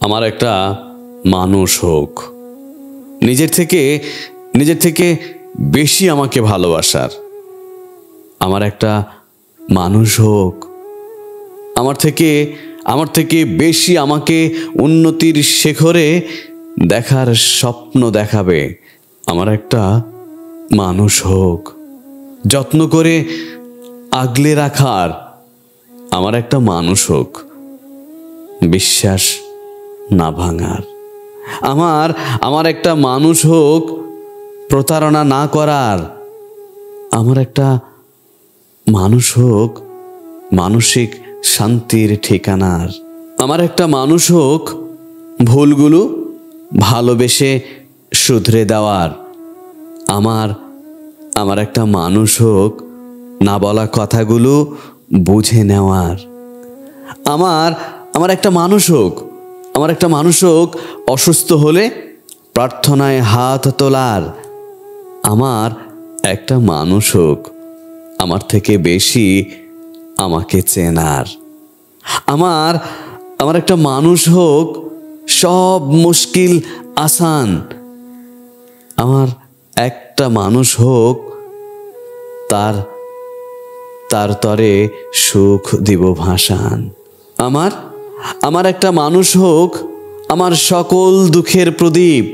আমার একটা মানুষ হোক, নিজের থেকে বেশি আমাকে ভালোবাসার। আমার একটা মানুষ হোক, আমার থেকে বেশি আমাকে উন্নতির শিখরে দেখার স্বপ্ন দেখাবে। আমার একটা মানুষ হোক, যত্ন করে আগলে রাখার। আমার একটা মানুষ হোক, বিশ্বাস না ভাঙার। আমার একটা মানুষ হোক, প্রতারণা না করার। আমার একটা মানুষ হোক, মানসিক শান্তির ঠিকানার। আমার একটা মানুষ হোক, ভুলগুলো ভালোবেসে শুধরে দেওয়ার। আমার একটা মানুষ হোক, না বলা কথাগুলো বুঝে নেওয়ার। আমার একটা মানুষ হোক, অসুস্থ হলে প্রার্থনায় হাত তোলার। আমার একটা মানুষ হোক, আমার থেকে বেশি আমাকে চেনার। আমার একটা মানুষ হোক, সব মুশকিল আসান। আমার একটা মানুষ হোক, তার তরে সুখ দিব ভাসান। আমার একটা মানুষ হোক, আমার সকল দুঃখের প্রদীপ।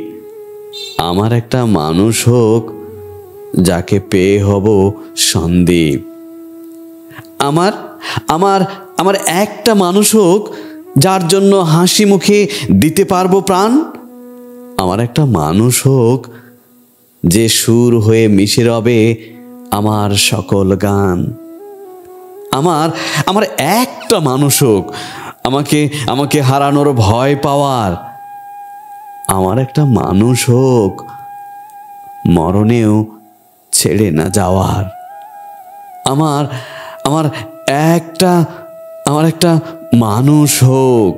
আমার একটা মানুষ হোক, যাকে পেয়ে হব সন্দীপ। আমার একটা মানুষ হোক, যার জন্য হাসি মুখে দিতে পারবো প্রাণ। আমার একটা মানুষ হোক, যে সুর হয়ে মিশে রবে আমার সকল গান। আমার একটা মানুষ হোক, আমাকে হারানোর ভয় পাওয়ার। আমার একটা মানুষ হোক, মরণেও ছেড়ে না যাওয়ার। আমার একটা মানুষ হোক,